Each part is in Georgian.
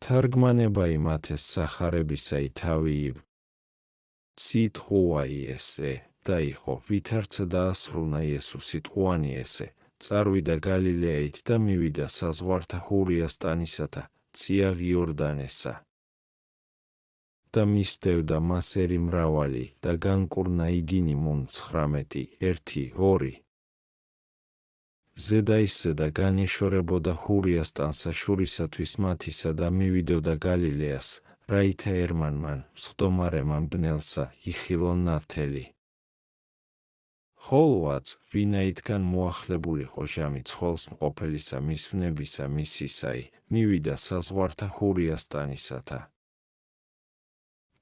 თარგმანება იმათეს სახარებისა ითავიებ. სიტყვაი ესე და იყო ვითარცა დაასრულნა იესო სიტყვანი ესე. წარვიდა გალილეით და მივიდა საზღვართა ჰურიას ტანისათა წიაღ იორდანესა. და მისდევდა მას ერი მრავალი და განკურნა იგინი მუნ 19, 1-2. ზედა ისე და განეშორებოდა ჰურიას ტანსა შურისათვის მათისა და მივიდოდა გალილეას, რაითა ερμანმან, სხდომარემან ბნელსა, იხილონ ნათელი. ხოლოაც, ვინაითგან მოახლებულიყო ჟამი ცხოველს მყოფელისა მისვნებისა მისისაი, მივიდა საზღვართა ჰურიას ტანისათა.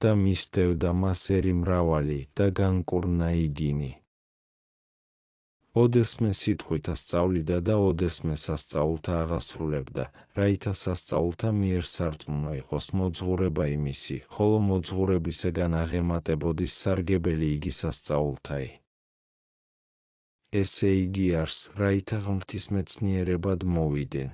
და მისდევდა მას ერი მრავალი და განკურნა იგინი. ოდესმე სიტყვით ასწავლიდა და ოდესმე სასწაულთა აღასრულებდა, რაითა სასწაულთა მიერ სარწმუნო იყოს მოძღვრება იმისი, ხოლო მოძღვრებისაგან აღემატებოდის სარგებელი იგი სასწაულთაი. ესე იგი არს, რაითა ღვთისმეცნიერებად მოვიდნენ.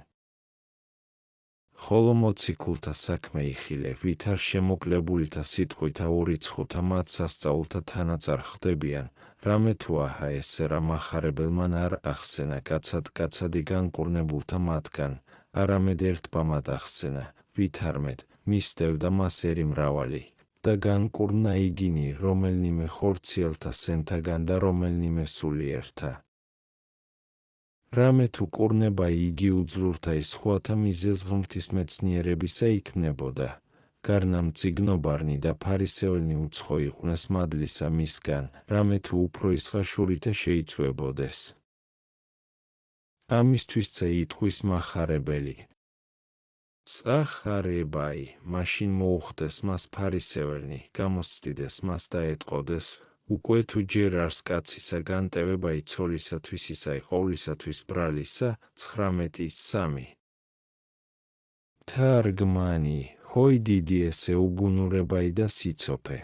ხოლო მოციქულთა საქმე იხილე, ვით არ შემოკლებულითა სიტყვითა ურიცხუთა მათ სასწაულთა თანაწარ ხდებიან, რამე თუ აჰა ესე რა მახარებელმან არ ახსენა კაცად-კაცადი განკურნებულთა მათგან, არამედ ერთბამად ახსენა, ვით არმედ მისდევდა მას ერი მრავალი და განკურნა იგინი რომელნიმე ხორციელთა სენთაგან და რომელნიმე სულიერთა. რამე თუ კურნება იგი უძლურთა ის სხვათა მიზეზ ღვთისმეცნიერებისა იქნებოდა, გარნამ წიგნობარნი და ფარისეველნი უცხო იყვნენ მადლისა მისგან, რამე თუ უფრო ისხაშურითა შეიცვებოდეს. ამისთვისცა იტყვის მახარებელი. წახარებაი, მაშინ მოუხდეს მას ფარისეველნი, გამოსცდეს მას და ეტყოდეს, უკვე თუ ჯერ არს კაცისა განტევებაი ცოლისათვის ისაი ყოვლისათვის ბრალისა, 19:3. თარგმანი, ჰოი დიდი ესე უგუნურებაი და სიცოფე.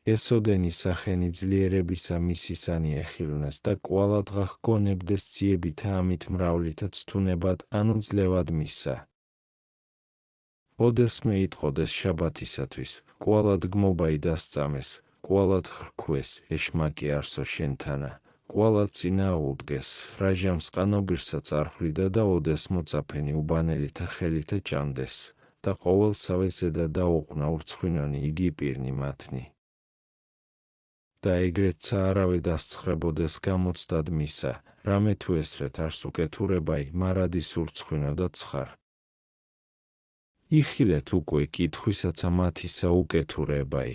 ესოდენი სახენი ძლიერებისა მისისანი ეხილვნეს და კვალადღა ჰგონებდეს ძიებითა ამით მრავლითა ცთუნებად ანუ ძლევად მისა. ოდესმე იტყოდეს შაბათისათვის, კვალად გმობაი დასწამეს, კვალად ხრქვეს, ეშმაკი არსო შენთანა, კვალად წინა უდგეს, რაჟამს ყანობირსა წარჰვლიდა და ოდეს მოწაფენი უბანელითა ხელითა ჭამდეს, და ყოველსავე ზედა დაუყნა ურცხვინონი იგი პირნი მათნი. და ეგრეთსა არავე დასცხრებოდეს გამოცდად მისა, რამე თუ ესრეთ არს უკეთურებაი, მარადის ურცხვინო და ცხარ. იხილეთ უკვე კითხვისაცა მათისა უკეთურებაი.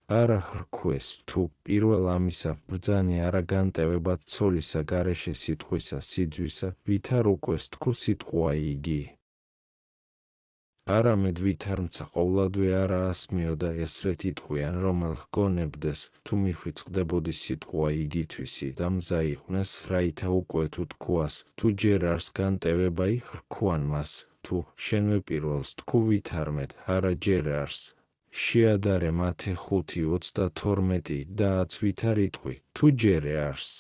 არა ხრქვეს თუ პირველ ამისა ბრძანი არა განტევებად ცოლისა გარეშე სიტყვისა სიძვისა, ვით არ უკვეს თქო სიტყვაი იგი. არამედ ვით არ მცა ყოვლადვე არა ასმიოდა ესრეთ იტყვიან რომელ ჰგონებდეს, თუ მიხვიწყდებოდი სიტყვა იგითვისი და მზა იყვნეს, რაითა უკვე თუ თქواس, თუ ჯერ არს განტევებაი ხრქვან მას, თუ შენვე პირველს თქუ ვით არმედ, არა ჯერ არს. შეადარე მათე 5:32 და 10 ვით არ იტყვი, თუ ჯერე არს.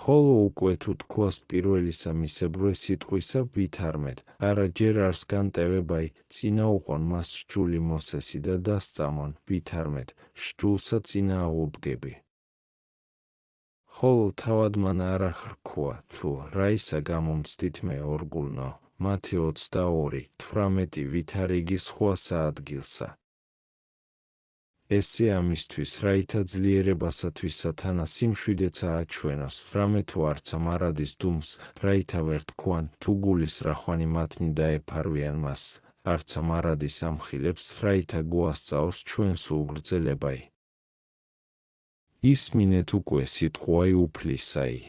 ხოლო უკვე თუ თქواس პირველისა მისებრვე სიტყვისა ვით არმედ, არა ჯერ არს განტევებაი, წინა უყონ მას სჯული მოსესი და დასწამონ, ვით არმედ, სჯულსა წინა აღუდგები. ხოლო თავად მან არა ხრქვა, თუ რაისა გამომცდით მე ორგულნო, მათე 22:18 ვით არ იგი სხვასა ადგილსა. ესე ამისთვის, რაითა ძლიერებასათვის სათანა სიმშვიდეცა აჩვენოს, რამე თუ არცა მარადის დუმს, რაითა ვერ თქვან, თუ გულის რახვანი მათნი დაეფარვიან მას, არცა მარადის ამხილებს, რაითა გვასწაოს ჩვენს უგრძელებაი. ისმინეთ უკვე სიტყვაი უფლისაი.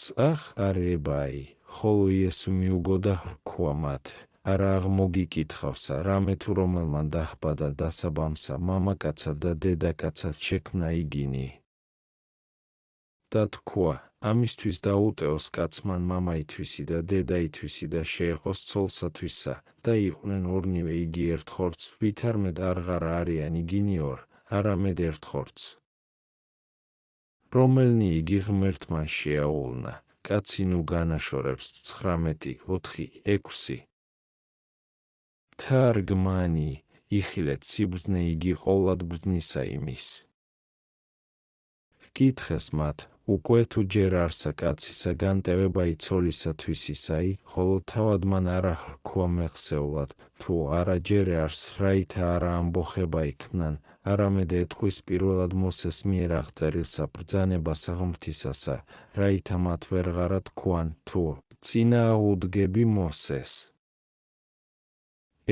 წახარებაი, ხოლო იესო მიუგოდა ხრქვა მათ. არა აღმოგიკითხავსა, რამე თუ რომელმან დაჰბადა დასაბამსა მამაკაცა და დედაკაცად შექმნა იგინი. და თქვა, ამისთვის დაუტეოს კაცმან მამაითვისი და დედაითვისი და შეეყოს ცოლსათვისა, და იყვნენ ორნივე იგი ერთ ხორცს, ვით არმედ აღარა არიან იგინი ორ, არამედ ერთ ხორცს. რომელნი იგი ღმერთმან შეაუვლნა, კაცი ნუ განაშორებს 19, 4, 6. თარგმანი იხილეთ სიბრძნე იგი ყოვლად ბრძნისა იმის. ჰკითხეს მათ, უკვე თუ ჯერ არსა კაცისა განტევება იცოლისათვის ისაი, ხოლო თავად მან არა ხრქვა მეხსეულად, თუ არა ჯერ არს რაითა არა ამბოხება იქმნან, არამედ ეთქვის პირველად მოსეს მიერ აღწერილსა ბრძანებასა ღმრთისასა, რაითა მათ ვერღარა თქვან, თუ წინააღმდეგები მოსეს.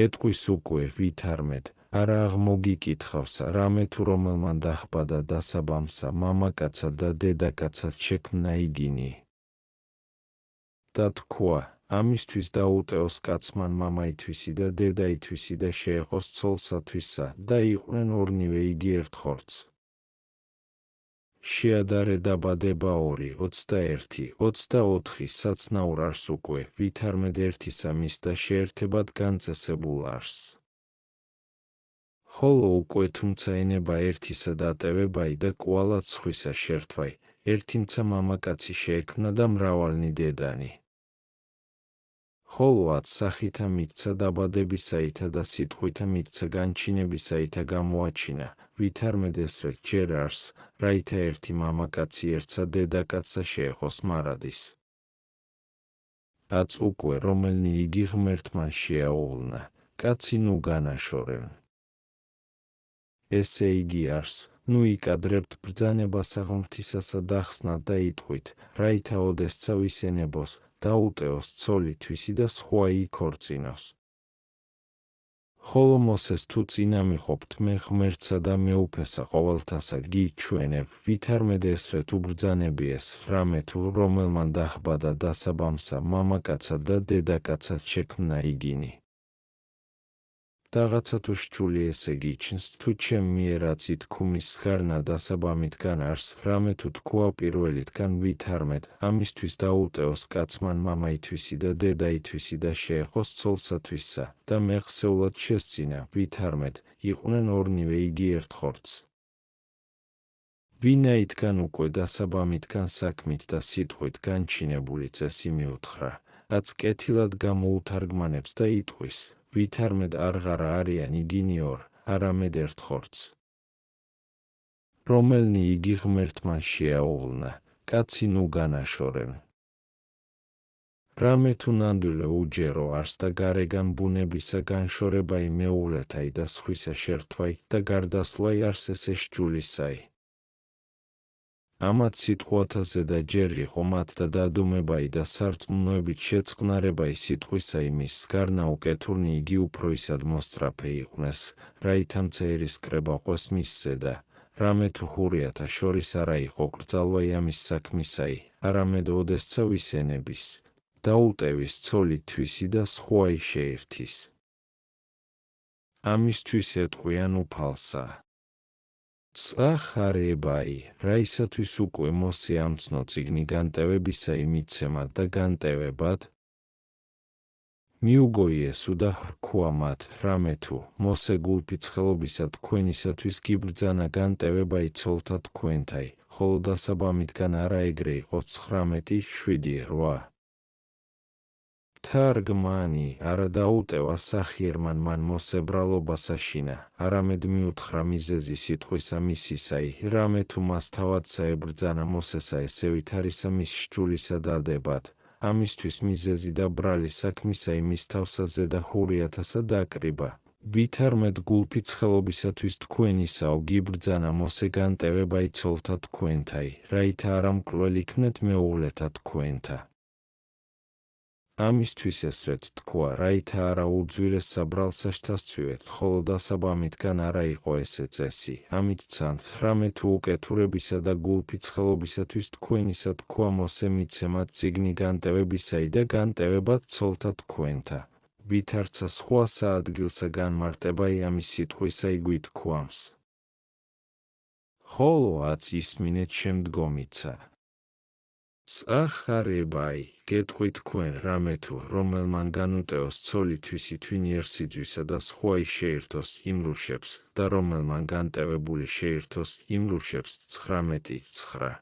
ეთქვის უკვე ვითარმეთ, არა აღმოგიკითხავსა, რამე თუ რომელმან დახბადა დასაბამსა, მამაკაცა და დედაკაცა შექმნა იგინი. და თქვა, ამისთვის დაუტეოს კაცმან მამაითვისი და დედაითვისი და შეეყოს ცოლსათვისა და იყვნენ ორნივე იგი ერთ ხორცს. შეადარე დაბადება 2, 21, 24 საცნაურ არს უკვე, ვითარმედ ერთისა მისდა შეერთებად განწესებულ არს. ხოლო უკვე თუმცა ენება ერთისა დატევებაი და კვალად სხვისა შერთვაი, ერთიმცა მამაკაცი შეექმნა და მრავალნი დედანი. ხოლო 10 სახითა მიქცა დაბადებისაითა და სიტყვითა მიქცა განჩინებისაითა გამოაჩინა, ვითარმედ ესრე ჯერ არს, რაითა ერთი მამაკაცი ერთსა დედაკაცსა შეეყოს მარადის. 10 უკვე რომელნი იგი ღმერთმან შეაუღლნა, კაცი ნუ განაშორენ. ესე იგი არს, ნუ იკადრებთ ბრძანებასა ღმრთისასა დახსნათ და იტყვით, რაითა ოდესცა ვისენებოს, დაუტეოს ცოლითვისი და სხვა იქორწინოს. ხოლო მოსეს თუ წინა მიყოფთ მე ღმერთსა და მეუფესა ყოველთასა გიჩვენებ, ვითარმედ ესრე თუ ბრძანებიეს, რამე თუ რომელმან დახბადა დასაბამსა, მამაკაცა და დედაკაცა შექმნა იგინი. რაღაცა თუ შჩული ესე გიჩნს, თუ ჩემ მიერაც ითქმის გარნა დასაბამითგან არს, რამე თუ თქვა პირველითგან ვითარმედ, ამისთვის დაუტეოს კაცმან მამაითვისი და დედაითვისი და შეეყოს ცოლსათვისა და მეხსეულად შესწინა, ვითარმედ, იყვნენ ორნივე იგი ერთ ხორცს. ვინაითგან უკვე დასაბამითგან საქმით და სიტყვით განჩინებული წესი მიუთხრა, რაც კეთილად გამოუთარგმანებს და იტყვის, ვითარმედ არღარა არიან იგინი ორ, არამედ ერთ ხორცს. რომელნი იგი ღმერთმან შეაუღლნა, კაცი ნუ განაშორენ. რამე თუ ნამდვილე უჯერო არს და გარეგან ბუნებისა განშორებაი მეუღლეთაი და სხვისა შერთვაი და გარდასვლაი არს ესე სჯულისაი. ამათ სიტყვათა ზედა ჯერ იყო მათ და დადუმებაი და სარწმუნოებით შეწყნარებაი სიტყვისა იმის გარნა უკეთურნი იგი უფრო ისად მოსწრაფე იყვნეს, რაითა მცერის კრება ყვეს მის ზედა, რამე თუ ხურიათა შორის არა იყო კრძალვაი ამის საქმისაი, არამედ ოდესცა ვისენების, დაუტევის ცოლითვისი და სხვაი შეერთის. ამისთვის ეტყვიან უფალსა. წახარებაი, რაისათვის უკვე მოსე ამცნო წიგნი განტევებისა იმიცემად და განტევებად, მიუგოიესო და ხრქვა მათ, რამე თუ მოსე გულფიცხელობისა თქვენისათვის გიბრძანა განტევებაი ცოლთა თქვენთაი, ხოლო დასაბამითგან არა ეგრე იყო 19, 7, 8. თარგმანი არა დაუტევა სახიერმან მან მოსებრალობასაშინა, არამედ მიუთხრა მიზეზი სიტყვისა მისისაი, რამე თუ მას თავად საებრძანა მოსესა ესე ვითარისა მის სჯულისა დადებად, ამისთვის მიზეზი და ბრალი საქმისა იმის თავსა ზედა ხურიათასა დაკრიბა, ვითარმედ გულფიცხელობისათვის თქვენისაო გიბრძანა მოსე განტევებაი ცოლთა თქვენთაი, რაითა არა მკვლელ იქნეთ მეუღლეთა თქვენთა. ამისთვის ესრეთ თქვა, რაითა არა უძვირეს საბრალსა შთასცვივეთ, ხოლო დასაბამითგან არა იყო ესე წესი, ამით ცანთ, რამე თუ უკეთურებისა და გულფიცხელობისათვის თქვენისა თქვა მოსე მიცემად წიგნი განტევებისაი და განტევებად ცოლთა თქვენთა, ვითარცა სხვა საადგილსა განმარტებაი ამის სიტყვისაი გვითქვამს. ხოლო 10 ისმინეთ შემდგომიცა. წახარებაი, გეტყვით თქვენ რამე თუ რომელმან განუტეოს ცოლითვისი თვინიერსიძვისა და სხვაი შეერთოს იმრუშებს და რომელმან განტევებული შეერთოს იმრუშებს 19, 9.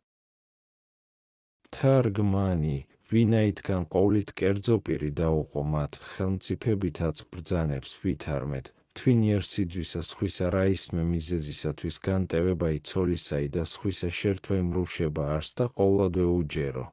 თარგმანი, ვინაიდან ყოვლით კერძო პირი დაუყო მათ ხელმწიფებითაც ბრძანებს ვითარმეთ, თვინიერ სიძვისა სხვისა რაისმე მიზეზისათვის განტევება იცოლისაი და სხვისა შერთვა იმრუშება არს და ყოვლადვე უჯერო.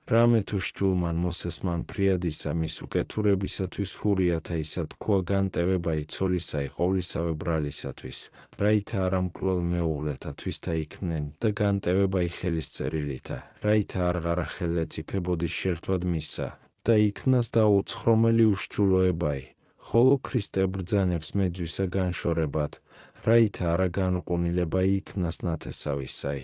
რამე თუ შჯულმან მოსესმან ფრიადისა მის უკეთურებისათვის ფურიათა ისა თქვა განტევება იცოლისაი ყოვლისავე ბრალისათვის, რაითა არა მკვლელ მეუღლეთათვის იქმნენ და განტევება იხელისწერილითა, რაითა არღარა ხელეწიფებოდის შერთვად მისა და იქმნას დაუცხრომელი უშჯულოებაი, ხოლო ქრისტე ბრძანებს მეძვისა განშორებად, რაითა არა განუყუნილება იქმნას ნათესავისაი.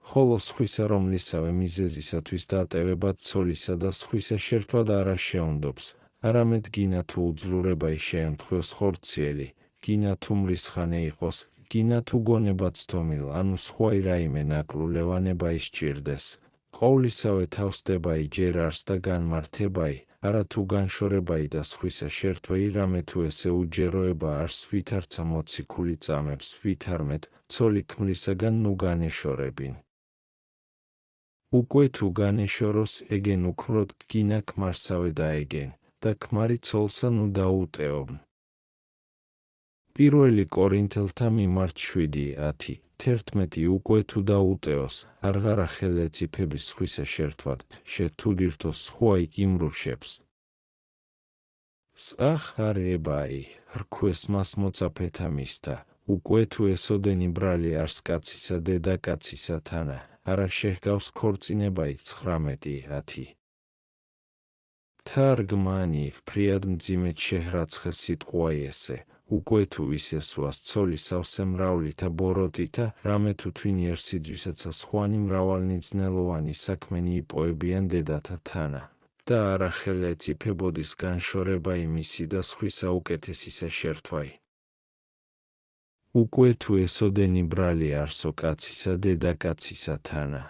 ხოლო სხვისა რომლისავე მიზეზისათვის დატევებად ცოლისა და სხვისა შერთვად არა შეუნდობს, არამედ გინა თუ უძლურებაი შეემთხვიოს ხორციელი, გინა თუ მრისხანე იყოს, გინა თუ გონება ცდომილ, ანუ სხვაი რაიმე ნაკლულევანება ისჭირდეს. ყოვლისავე თავსდებაი ჯერ არს და განმართებაი, არა თუ განშორებაი და სხვისა შერთვა რამე თუ ესე უჯეროება არს ვითარცა მოციქული წამებს ვითარმეთ, ცოლი ქმრისაგან ნუ განეშორებინ. უკვე თუ განეშოროს ეგენ უქროდ გინა ქმარსავე დაეგენ და ქმარი ცოლსა ნუ დაუტეობნ. პირველი კორინთელთა მიმართ 7:10 უკვე თუ დაუტეოს, არღარა ხელეწიფების სხვისა შერთვად, შეთუდირთოს სხვაი იმრუშებს. სახარებაი, რქვეს მას მოწაფეთა მისთა, უკვე თუ ესოდენი ბრალი არს კაცისა დედაკაცისა თანა, არა შეჰგავს ქორწინებაი 19:10. თარგმანი, ფრიად მძიმედ შეჰრაცხე სიტყვაი ესე, უკვე თუ ისესვას ცოლი სავსე მრავლითა ბოროტითა, რამე თუ თვინიერ სიძვისაცა სხვანი მრავალნიძნელოვანი საქმენი იპოებიან დედათა თანა და არა ხელეწიფებოდის განშორება იმისი და სხვისა უკეთესისა შერთვაი. უკვე თუ ესოდენი ბრალი არსო კაცისა დედაკაცისა თანა.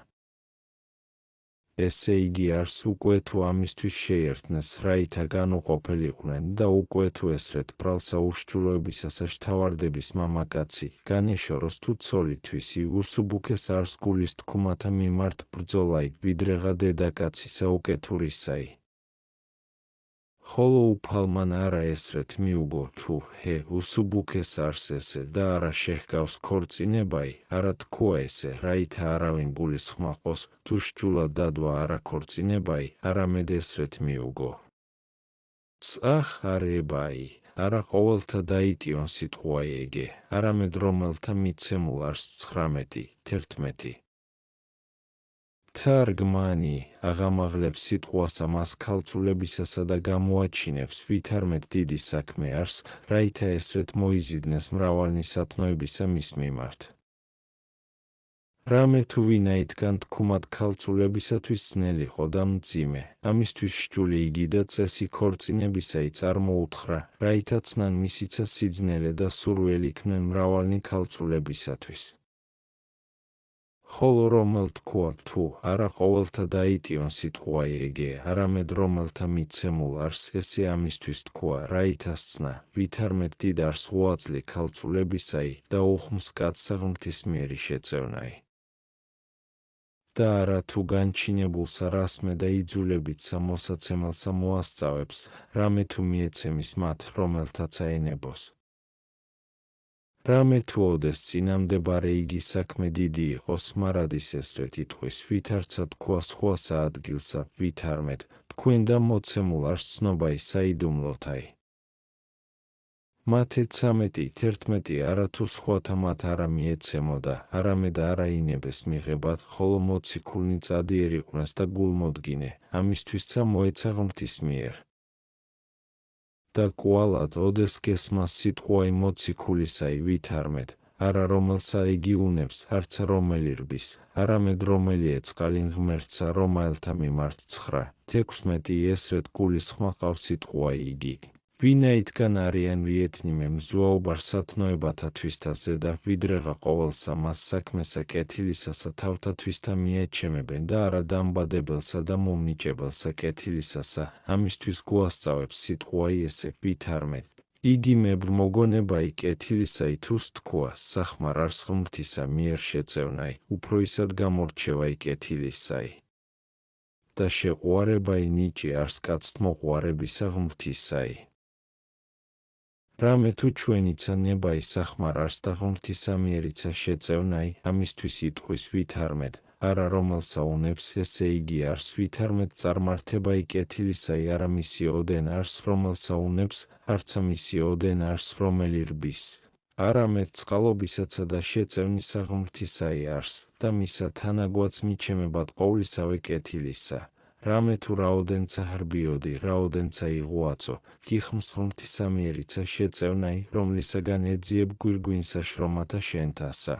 ესე იგი არს უკვე თუ ამისთვის შეერთნეს რაითა განუყოფილიყვნენ და უკვე თუ ესრეთ ბრალსა უშჯულოებისასა შთავარდების მამაკაცი, განეშოროს თუ ცოლითვისი უსუბუქეს არს გულის თქმათა მიმართ ბრძოლაი ვიდრეღა დედაკაცისა უკეთურისაი. ხოლო უფალმან არა ესრეთ მიუგო თუ უსუბუქეს არს ესე და არა შეჰგავს ქორწინებაი, არა თქვა ესე, რაითა არავინ გულისხმაყოს, თუ სჯულად დადვა არა ქორწინებაი, არამედ ესრეთ მიუგო. სახარებაი, არა ყოველთა დაიტიონ სიტყვაი ეგე, არამედ რომელთა მიცემულ არს 19:11. თარგმანი, აღამაღლებს სიტყვასა მას ქალწულებისასა და გამოაჩინებს ვითარმეთ დიდი საქმე არს, რაითა ესრეთ მოიზიდნეს მრავალნი სათნოებისა მის მიმართ. რამე თუ ვინაიდან თქმად ქალწულებისათვის ძნელი ხო და მძიმე, ამისთვის სჯული იგი და წესი ქორწინებისაი წარმოუთხრა, რაითა ცნან მისიცა სიძნელე და სურველი იქმნენ მრავალნი ქალწულებისათვის. ხოლო რომელ თქვა თუ არა ყოველთა დაიტიონ სიტყვაი ეგე, არამედ რომელთა მიცემულ არს ესე ამისთვის თქვა, რაითა სცნა, ვითარმეთ დიდ არს უაძლი ქალწულებისაი და უხმს კაცსა ღვთისმიერი შეწევნაი. და არა თუ განჩინებულსა რასმე და იძულებითსა მოსაცემელსა მოასწავებს, რამე თუ მიეცემის მათ, რომელთაც აენებოს. რამე თუ ოდეს წინამდებარე იგი საქმე დიდი იყოს, მარადის ესრეთ იტყვის, ვითარცა თქვა სხვასა ადგილსა, ვითარმეთ, თქვენ და მოცემულ არს ცნობაი საიდუმლოთაი. მათე 13:11 არა თუ სხვათა მათ არა მიეცემოდა, არამედ არა ინებეს მიღებად, ხოლო მოციქულნი წადიერიყვნეს და გულმოდგინე, ამისთვისცა მოეცა ღვთისმიერ. და კვალად ოდეს გესმას სიტყვაი მოციქულისაი ვითარმეთ, არა რომელსა იგი უნებს, არც რომელი რბის, არამედ რომელი ეწყალინ ღმერთსა რომაელთა მიმართ 9:16 ესრეთ გულისხმა ყავს სიტყვაი იგი. ვინაიდან არიან ვიეთნიმე მზუაობარ სათნოებათა თვისთაზე და ვიდრეღა ყოველსა მას საქმესა კეთილისასა თავთათვისთა მიეჩემებენ და არა დამბადებელსა და მომნიჭებელსა კეთილისასა, ამისთვის გვასწავებს სიტყვაი ესე ვითარმეთ, იგი მებრმოგონებაი კეთილისაი თუს თქვა სახმარ არს ღმრთისა მიერ შეწევნაი უფრო ისად გამორჩევაი კეთილისაი და შეყვარებაი ნიჭი არს კაცთ მოყვარებისა ღმრთისაი რამე თუ ჩვენიცა ნებაი სახმარ არს და ღმრთისა მიერიცა შეწევნაი ამისთვის იტყვის ვითარმედ არა რომელსა უნებს ესე იგი არს ვითარმედ წარმართებაი კეთილისაი არა მისი ოდენ არს რომელსა უნებს არცა მისი ოდენ არს რომელი რბის არამედ წყალობისაცა და შეწევნისა ღმრთისაი არს და მისა თანაგვაც მიჩემებად ყოვლისავე კეთილისა რამე თუ რაოდენცა hrბიოდი რაოდენცა იღუაწო გიხმს ღმრთისა მიერიცა შეწევნაი რომლისაგან ეძიებ გვირგვინსა შრომათა შენთასა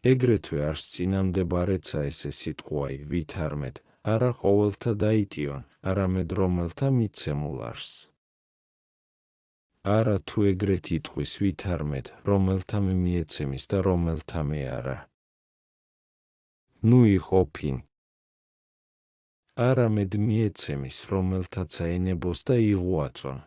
ეგრეთვე არს წინამდებარეცა ესე სიტყვაი ვითარმედ არა ყოველთა დაიტიონ არამედ რომელთა მიცემულ არს არა თუ ეგრეთ იტყვის ვითარმედ რომელთა მე მიეცემის და რომელთა მე არა ნუ იყოფინ არამედ მიეცემის რომელთაც აენებოს და იღუაწონ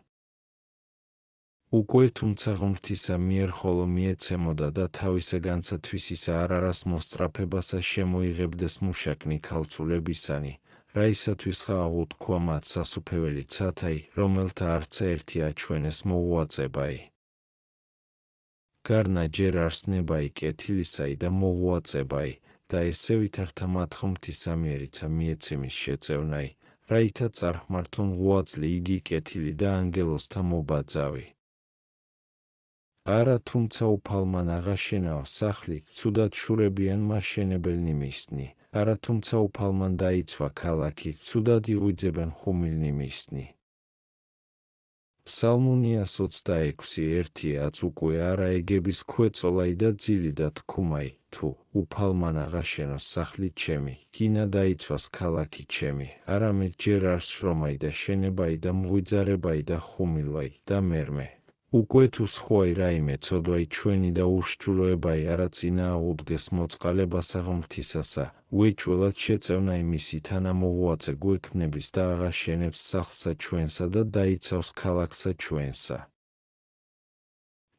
უკვე თუმცა ღმრთისა მიერ ხოლო მიეცემოდა და თავისაგანსა თვისისა არ არას მოსწრაფებასა შემოიღებდეს მუშაკნი ქალწულებისანი რა ისათვის აღუთქვა მათ სასუფეველი ცათაი რომელთა არცა ერთი აჩვენეს მოუაწებაი გარნა ჯერ არს ნებაი კეთილისაი და მოუაწებაი და ესე ვითართა მათ ღმრთისა მიერიცა მიეცემის შეწევნაი რაითა წარმართონ უაწლი იგი კეთილი და ანგელოზთა მობაძავი არა თუმცა უფალმან აღაშენაო სახლი ცუდად შურებიანმა შენებელნი მისნი არა თუმცა უფალმან დაიცვა ქალაქი ცუდად იღვიძებენ ხუმილნი მისნი ფსალმუნიას 26:1 უკვე არა ეგების ქვეწოლაი და ძილი და თქუმაი თუ უფალმან აღაშენოს სახლი ჩემი გინა დაიცვას ქალაქი ჩემი არამედ ჯერ არს შრომაი და შენებაი და მღვიძარებაი და ხუმილვაი და მერმე უკვე თუ სხვაი რაიმე ცოდვაი ჩვენი და უშჯულოებაი არა წინააღუდგეს მოწყალებასა ღმრთისასა უეჭველად შეწევნაი მისი თანამოღვაწე გვექმნების და აღაშენებს სახლსა ჩვენსა და დაიცავს ქალაქსა ჩვენსა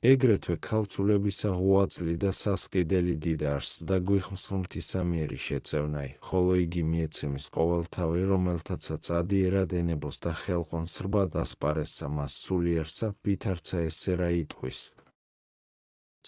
ეგრეთვე ქალწულებისა ღვაწლი და სასყიდელი დიდ არს და გვიხმს ღმრთისა მიერი შეწევნაი ხოლო იგი მიეცემის ყოველთავე რომელთაცაც ადიერად ენებოს და ხელყონს რბად ასპარესსა მას სულიერსა ვითარცა ესე რა იტყვის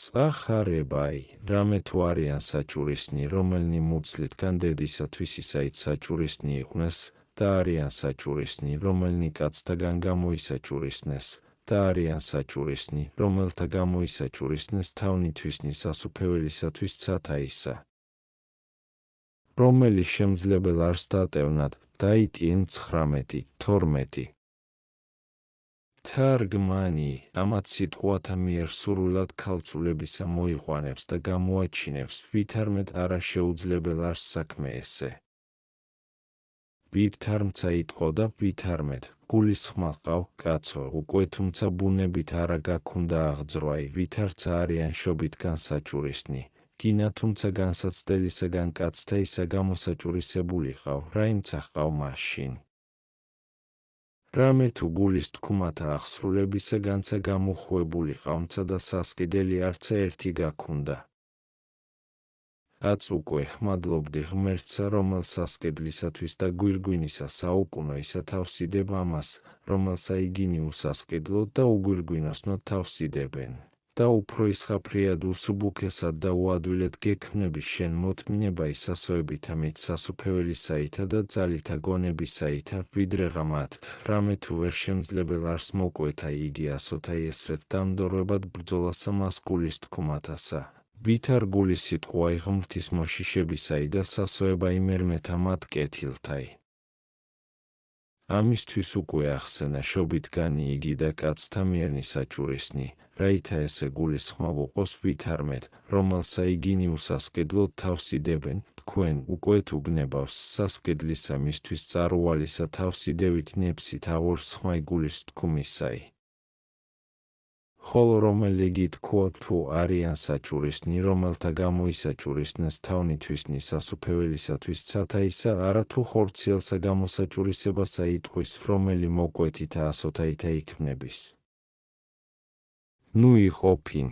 წახარებაი რამე თუ არიან საჭურისნი რომელნი მუცლითგან დედისათვის ისაით საჭურისნი იყვნენ და არიან საჭურისნი რომელნი კაცთაგან გამოისაჭურისნეს და არიან საჭურისნი რომელთა გამოისაჭურისნეს თავნითვისნი სასუფეველისათვის ცათაისა რომელი შემძლებელ არს დატევნად დაიტიენ 19:12 თარგმანი ამათ სიტყვათა მიერ სურვილად ქალწულებისა მოიყვანებს და გამოაჩინებს ვითარმედ არა შეუძლებელ არს საქმე ესე ვითარმცა იტყო და ვითარმედ გულისხმა ყავ კაცო უკვე თუმცა ბუნებით არა გაქუნდა აღძრვაი ვითარცა არიან შობითგან საჭურისნი გინა თუმცა განსაცდელისაგან კაცთა ისა გამოსაჭურისებული ყავ რა იმცა ყავ მაშინ რამე თუ გულის თქმათა აღსრულებისაგანცა გამოხვებული ყავმცა და სასყიდელი არცა ერთი გაქუნდა აც უკვე ხმადლობდი ღმერთსა რომელ სასყიდლისათვის და გვირგვინისა საუკუნო ისა თავსიდებ ამას რომელსა იგინი უსასყიდლოდ და უგვირგვინოსნო თავსიდებენ და უფრო ისხაფრიად უსუბუქესად და უადვილად გექმნები შენ მოთმინება ისასოებითა მით სასუფეველისაითა და ძალითა გონებისაითა ვიდრეღა მათ რამე თუ ვერ შემძლებელ არს მოკვეთა იგი ასოთა ესრეთ დამდორვებად ბრძოლასა მას გულის თქმათასა ვითარ გულის სიტყვაი ღმრთის მოშიშებისაი და სასოებაი მერმეთა მათ კეთილთაი ამისთვის უკვე ახსენა შობითგანი იგი და კაცთა მიერნი საჭურისნი რაითა ესე გულისხმა ვუყოს ვითარმედ რომელსა იგინი უსასყიდლოდ თავსიდებენ თქვენ უკვე თუ გნებავს სასყიდლისა მისთვის წარუვალისა თავსიდევით ნებსით აღურსხმაი გულის თქმისაი ხოლო რომელი გითქვა თუ არიან საჭურისნი რომელთა გამოისაჭურისნეს თავნითვისნი სასუფეველისათვის ცათაისა არა თუ ხორციელსა გამოსაჭურისებასა იტყვის რომელი მოკვეთითა ასოთაითა იქმნების ნუ იყოფინ.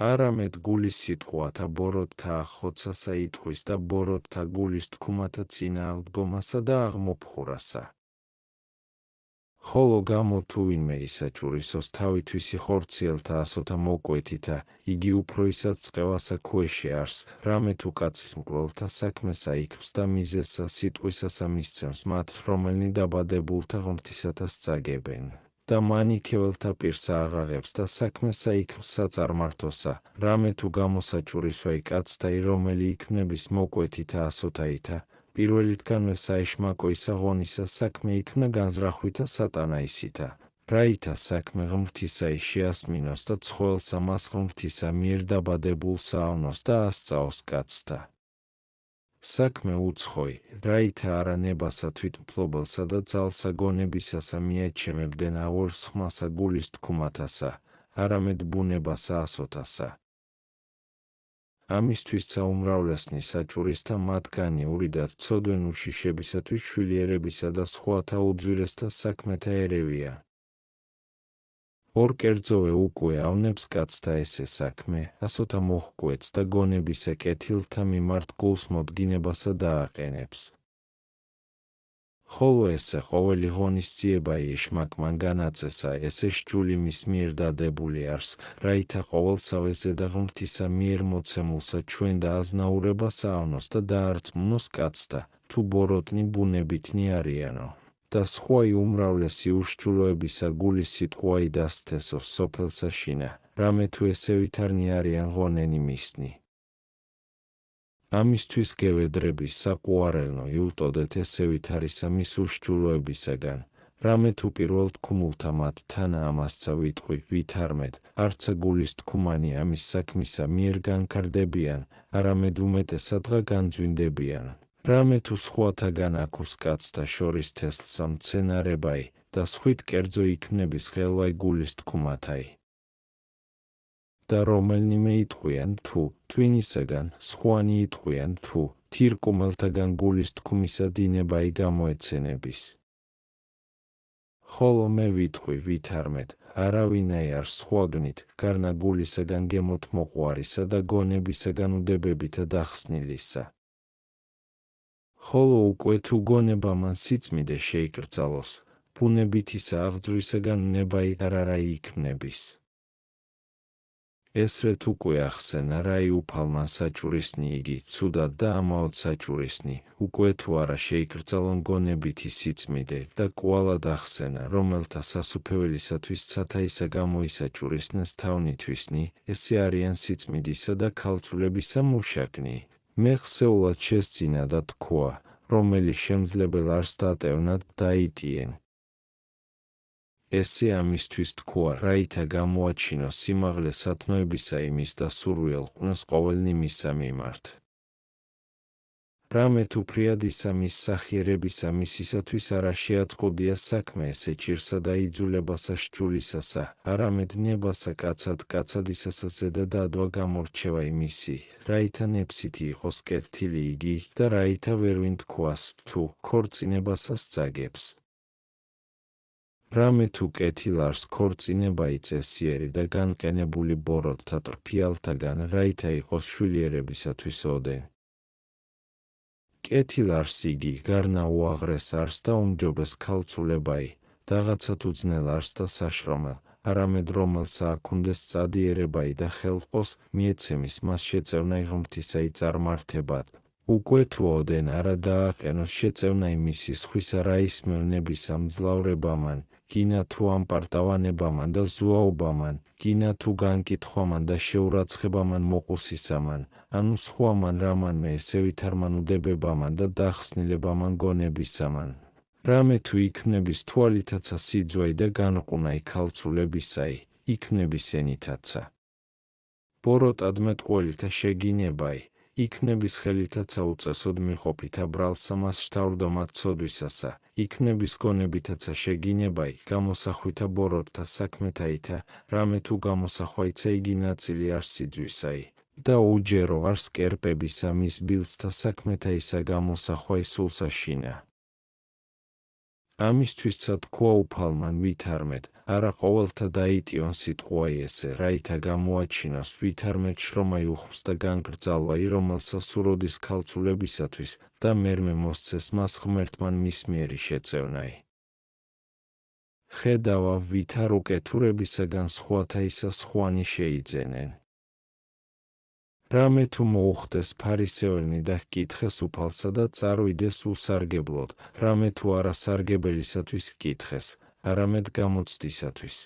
არამედ გულის სიტყვათა ბოროტთა ახოცასა იტყვის და ბოროტთა გულის თქუმათა წინააღმდგომასა და აღმოფხურასა. ხოლო გამო თუ ვინმე ისაჭურისოს თავისთვის იხორციელთა ასოთა მოკვეთითა, იგი უფრო ისაც წყევასა ქვეშე არს, რამე თუ კაცის მკვლელთა საქმესა იქმს და მიზეზსა სიტყვისასა მისცემს მათ, რომელნი დაბადებულთა ღმრთისათა სწაგებენ. და მან იქეველთა პირსა აღაღებს და საქმესა იქმს საწარმართოსა, რამე თუ გამოსაჭურისვაი კაცთაი, რომელი იქმნების მოკვეთითა ასოთაითა, პირველითგანვე საეშმაკოისა ღონისა საქმე იქმნა განზრახვითა სატანაისითა, რაითა საქმე ღმრთისაი შეასმინოს და ცხოველსა მას ღმრთისა მიერ დაბადებულსა ავნოს და ასწაოს კაცთა. საქმე უცხოი, რაითა არა ნებასა თვითმფლობელსა და ძალსა გონებისასა მიაჩემებდნენ აღორს ხმასა გულის თქუმათასა, არამედ ბუნებასა ასოთასა. ამისთვისცა უმრავლესნი საჭურისთა მათგანი ურიდად ცოდვენ უშიშებისათვის შვილიერებისა და სხვათა უძვირესთა საქმეთა ერევია. ორ კერძოვე უკვე ავნებს კაცთა ესე საქმე, ასოთა მოჰკვეთს და გონებისა კეთილთა მიმართ გულს მოდგინებასა დააყენებს. ხოლო ესე ყოველი ღონისძიებაი ეშმაკმან განაწესა, ესე სჯული მის მიერ დადებული არს, რაითა ყოველსავე ზედა ღმრთისა მიერ მოცემულსა ჩვენ და აზნაურებას ავნოს და დაარწმუნოს კაცთა, თუ ბოროტნი ბუნებითნი არიანო. და სხვაი უმრავლესი უშჯულოებისა გულის სიტყვაი დასთესოს სოფელსა შინა, რამე თუ ესე ვითარნი არიან ღონენი მისნი. ამისთვის გევედრების საყუარელნო იუტოდეთ ესე ვითარისა მის უშჯულოებისაგან, რამე თუ პირველ თქუმულთა მათ თანა ამასცა ვიტყვი ვითარმეთ, არცა გულის თქუმანი ამის საქმისა მიერ განკარდებიან, არამედ უმეტესადღა განძვინდებიან. რამე თუ სხვათაგან აქუს კაცთა შორის თესლსა მცენარებაი და სხვით კერძო იქმნების ხელვაი გულის თქუმათაი. და რომელნიმე იტყვიან თუ twinისაგან, სხვანი იტყვიან თუ თირკუმელთაგან გულის თქმისა დინებაი გამოეცენების. ხოლო მე ვიტყვი ვითარმეთ, არავინაი არ სხვაგნით, გარნა გულისაგან გემოთ მოყვარისა და გონებისაგან უდებებითა დახსნილისა. ხოლო უკვე თუ გონება მან სიწმიდე შეიკრძალოს, ბუნებითისა აღძვრისაგან ნებაი არაი იქმნების. ესრეთ უკვე ახსენა, რაი უფალმან საჭურისნი იგი, ცუდად და ამაოდ საჭურისნი, უკვე თუ არა შეიკრძალონ გონებითი სიწმიდე და კვალად ახსენა, რომელთა სასუფეველისათვის ცათაისა გამოისაჭურისნეს თავნითვისნი, ესე არიან სიწმიდისა და ქალწულებისა მუშაკნი. მე ხსეულად შესძინა და თქვა, რომელი შემძლებელ არს დატევნად დაიტიენ. ესე ამისთვის თქვა, რაითა გამოაჩინოს სიმაღლე სათნოებისა იმის და სურვილ ყვნას ყოველნი მისა მიმართ. რამე თუ ფრიადისა მის სახიერებისა მისისათვის არა შეაწყობია საქმე ესე ჭირსა და იძულებასა სჯულისასა, არამედ ნებასა კაცადისასა ზედა დადვა გამორჩევა იმისი, რაითა ნებსითი იყოს კეთილი იგი და რაითა ვერ ვინ თქვას, თუ ქორწინებასა სწაგებს. რამე თუ კეთილ არს ქორწინებაი წესიერი და განყენებული ბოროტთა ტრფიალთაგან, რაითა იყოს შვილიერებისათვის ოდენ. კეთილ არს იგი, გარნა უაღრეს არს და უმჯობეს ქალწულებაი, დაღაცა თუ ძნელ არს და საშრომელ, არამედ რომელსა აქუნდეს წადიერებაი და ხელყოს, მიეცემის მას შეწევნაი ღმრთისა იწარმართებად. უკვე თუ ოდენ არა დააყენოს შეწევნა იმისი სხვისა რაისმევნებისა მძლავრებამან, გინა თუ ამპარტავანებამან და ზუაობამან, გინა თუ განკითხვამან და შეურაცხებამან მოყუსისამან, ანუ სხვამან რამანმე ესე ვითარმან უდებებამან და დახსნილებამან გონებისამან. რამე თუ იქმნების თვალითაცა სიძვაი და განყუნაი ქალწულებისაი, იქმნების ენითაცა. ბოროტად მეტყველითა შეგინებაი, იქმნების ხელითაცა უწესოდ მიყოფითა ბრალსა მას შთავრდომად ცოდვისასა, იქმნების გონებითაცა შეგინებაი, გამოსახვითა ბოროტთა საქმეთაითა, რამე თუ გამოსახვაიცა იგი ნაწილი არს სიძვისაი, და უჯერო არს კერპებისა მის ბილცთა საქმეთაისა გამოსახვაი სულსა შინა. ამისთვისაც თქვა უფალმა ვითარმედ, არა ყოველთა დაიტიონ სიტყვა ესე, რაითა გამოაჩინოს ვითარმედ შრომა იუხვს და განგრძალვა, რომელსაც სუროდის ქალწულებისათვის და მერმე მოსცეს მას ღმერთმან მის მიერი შეწევნაი. ხედავა, ვითარ უკეთურებისაგან სხვათა ისა სხვანი შეიძენენ. რამე თუ მოუხდეს ფარისეველნი და ჰკითხეს უფალსა და წარვიდეს უსარგებლოდ, რამე თუ არასარგებელისათვის ჰკითხეს, არამედ გამოცდისათვის.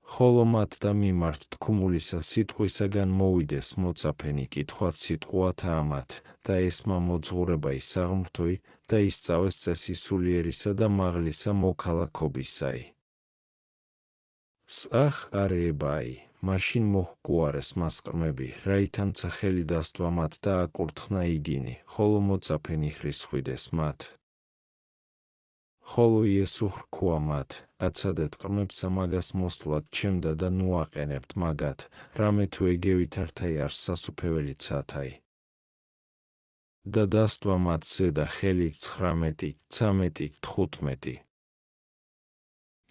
ხოლო მათ და მიმართ თქმულისა სიტყვისაგან მოვიდეს მოწაფენი კითხვაც სიტყვათა ამათ და ესმა მოძღვრება ისაღმრთოი და ისწავეს წესი სულიერისა და მაღლისა მოქალაქობისაი. სწახ არეებაი, მაშინ მოჰყუარეს მას ყრმები, რაითანცა ხელი დასდვა მათ და აკურთხნა იგინი, ხოლო მოწაფენი ხრისხვიდეს მათ. ხოლო იესო ჰრქვა მათ, აცადეთ ყრმებსა მაგას მოსვლად ჩემდა და ნუ აყენებთ მაგათ, რამე თუ ეგევით ართა იარს სასუფეველი ცათაი. და დასდვა მათ ზედა ხელი 19, 13, 15.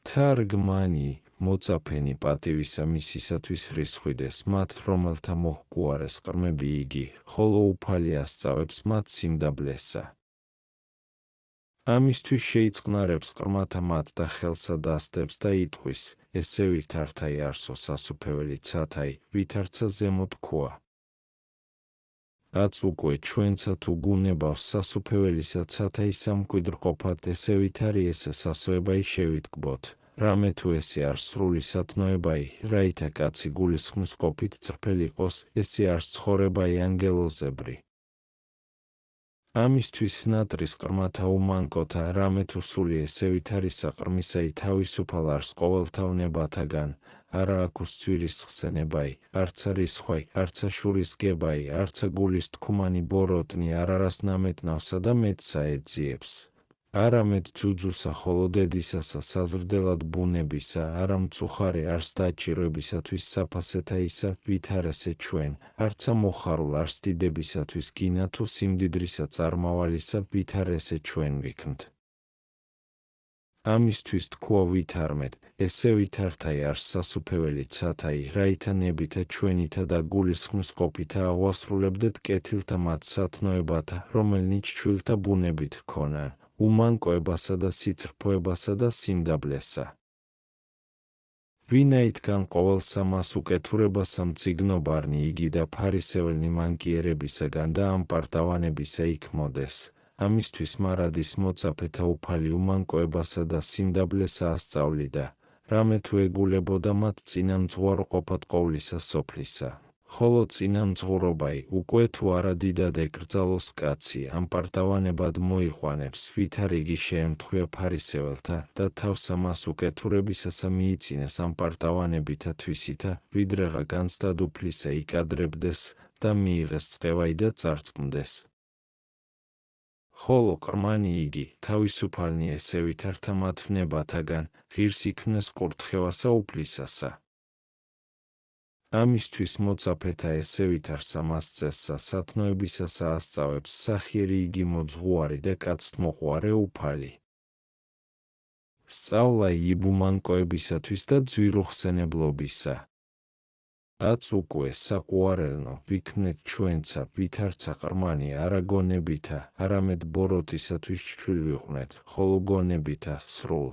თარგმანი, მოწაფენი პატივისა მისისათვის ხრისხვიდეს მათ, რომელთა მოჰყუარეს ყრმები იგი, ხოლო უფალი ასწავებს მათ სიმდაბლესა. ამისთვის შეიწყნარებს ყრმათა მათ და ხელსა დასდებს და იტყვის, ესე ვით ართა იარსო სასუფეველი ცათაი, ვითარცა ზემოთ ქვა. აც უკვე ჩვენცა თუ გუნებავს სასუფეველისა ცათაი სამკვიდრყოფად, ესე ვით არის ესე სასოებაი შევიტკბოთ, რამე თუ ესე არ სრული სათნოებაი, რაითა კაცი გულისხმის ყოფით წრფელ იყოს, ესე არ ცხოვრებაი ანგელოზებრი. ამისთვის ნატრის ყრმათა უმანკოთა, რამე თუ სული ესევით არის საყრმისაი თავისუფალ არს ყოველთავნებათაგან, არა აქვს ცვირის ხსენებაი, არცა რისხვაი, არცა შურის გებაი, არცა გულის თქუმანი ბოროტნი, არ არას ნამეტნავსა და მეტსა ეძიებს. არამედ ძუძუსა ხოლო დედისასა საზრდელად ბუნებისა, არა მწუხარე არს დაჭიროებისათვის საფასეთა ისა, ვით არ ესე ჩვენ, არცა მოხარულ არს დიდებისათვის გინა თუ სიმდიდრისა წარმავალისა, ვით არ ესე ჩვენ ვიქნთ. ამისთვის თქვა ვითარმედ, ესე ვითართაი არს სასუფეველი ცათაი, რაითა ნებითა ჩვენითა და გულისხმის ყოფითა აღვასრულებდეთ კეთილთა მათ სათნოებათა, რომელნიც ჩვილთა ბუნებით ჰქონან, უმანკოებასა და სიცრფოებასა და სიმდაბლესა. ვინაითგან ყოველსა მას უკეთურებასა მწიგნობარნი იგი და ფარისეველნი მანკიერებისაგან და ამპარტავანებისა იქმოდეს. ამისთვის მარადის მოწაფეთა უფალი უმანკოებასა და სიმდაბლესა ასწავლიდა, რამე თუ ეგულებოდა მათ წინამძღვარყოფად ყოვლისა სოფლისა. ხოლო წინამძღვრობაი უკვე თუ არა დიდად ეკრძალოს კაცი, ამპარტავანებად მოიყვანებს, ვით არ იგი შეემთხვია ფარისეველთა და თავსა მას უკეთურებისასა მიიწინეს ამპარტავანებითა თვისითა, ვიდრეღა განცდად უფლისა იკადრებდეს და მიიღეს წყევაი და წარწყმდეს. ხოლო ყრმანი იგი, თავისუფალნი ესე ვითართა მათ ვნებათაგან, ღირს იქმნეს კურთხევასა უფლისასა. ამისთვის მოწაფეთა ესე ვითარსა მას წესსა სათნოებისასა ასწავებს სახიერი იგი მოძღვარი და კაცთმოყვარე უფალი. სწავლა იბუმანკოებისათვის და ძვირუხსენებლობისა. აც უკვე საყვარელნო, ვიქმნეთ ჩვენცა, ვითარცა ყრმანი არა გონებითა, არამედ ბოროტისათვის ჩრდილ ვიყვნეთ, ხოლო გონებითა სრულ.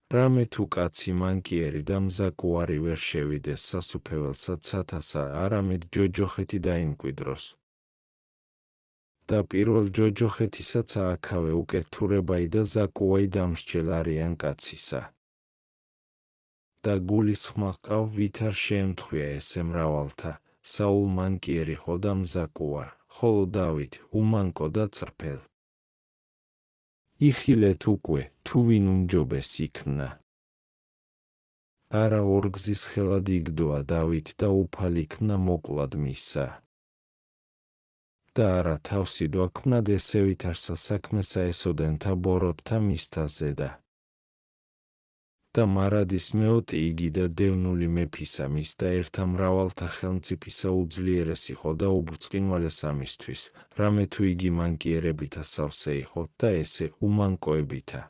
რამე თუ კაცი მანკიერი და მზაკუარი ვერ შევიდეს სასუფეველსა ცათასა, არამედ ჯოჯოხეთი დაიმკვიდროს. და პირველ ჯოჯოხეთისაც ააქავე უკეთურებაი და ზაკუაი დამსჯელ არიან კაცისა. და გულისხმა ჰყავ ვით არ შეემთხვია ესე მრავალთა, საულ მანკიერი ხო და მზაკუარ, ხოლო დავით უმანკო და წრფელ. იხილეთ უკვე, თუ ვინ უმჯობეს იქნა. არა ორგზის ხელად იგდოა დავით და უფალი იქნა მოკლად მისა. და არა თავსიდვა ქმნად ესე ვითარსა საქმესა ესოდენთა ბოროტთა მისთა ზედა. და მარადის მეოტი იგი და დევნული მეფისა მის და ერთა მრავალთა ხელმწიფისა უძლიერესი იყო და უბრწყინვალეს ამისთვის, რამე თუ იგი მანკიერებითა სავსე იყო და ესე უმანკოებითა.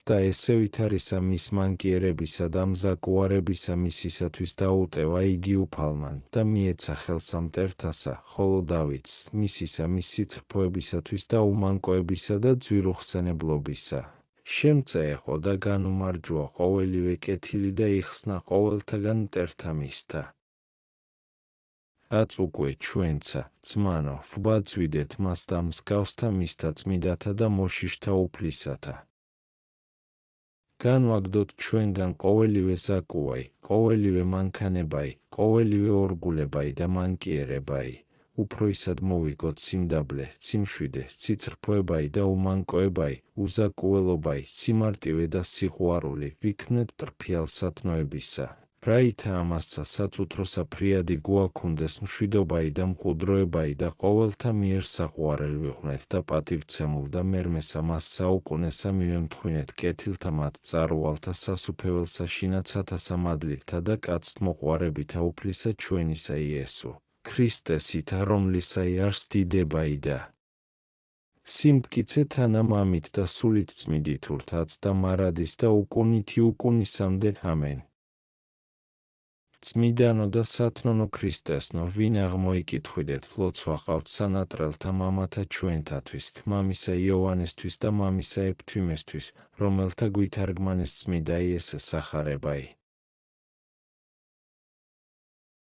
და ესე ვითარისა მის მანკიერებისა და მზაკუარებისა მისისათვის დაუტევა იგი უფალმან და მიეცა ხელს ამ მტერთასა, ხოლო დავითს მისისა მის სიცხფოებისათვის და უმანკოებისა და ძვირუხსენებლობისა. შემწეეხო და განუმარჯვა ყოველივე კეთილი და იხსნა ყოველთაგან მტერთა მისთა. აც უკვე ჩვენცა, ძმანო, ვბაწვიდეთ მას და მსგავსთა მისთა წმიდათა და მოშიშთა უფლისათა. განვაგდოთ ჩვენგან ყოველივე ზაკუაი, ყოველივე მანქანებაი, ყოველივე ორგულებაი და მანკიერებაი, უფროისად მოვიგოთ სიმდაბლე, სიმშვიდე, სიცხრფოებაი და უმანკოებაი, უზაკუელობაი, სიმარტივე და სიყვარული, ვიქმნეთ ტრფიალ სათნოებისა. რაითა ამასცა საწუთროსა ფრიადი გვაქუნდეს მშვიდობაი და მყუდროებაი და ყოველთა მიერ საყვარელ ვიყვნეთ და პატივცემულ და მერმესა მას საუკუნესა მივემთხვინეთ კეთილთა მათ წარუვალთა სასუფეველსა შინაცათასა მადლილთა და კაცთ მოყვარებითა უფლისა ჩვენისა იესო ქრისტესითა რომლისა იარს დიდებაი და სიმტკიცე თანა მამით და სულით წმიდითურთაც და მარადის და უკუნითი უკუნისამდე ამენ. წმიდანო და სათნონო ქრისტესნო, ვინ აღმოიკითხვიდეთ ლოცვა ყავთ სანატრელთა მამათა ჩვენთათვის, მამისა იოანესთვის და მამისა ეფთვიმესთვის, რომელთა გვითარგმანეს წმიდა იესე სახარებაი.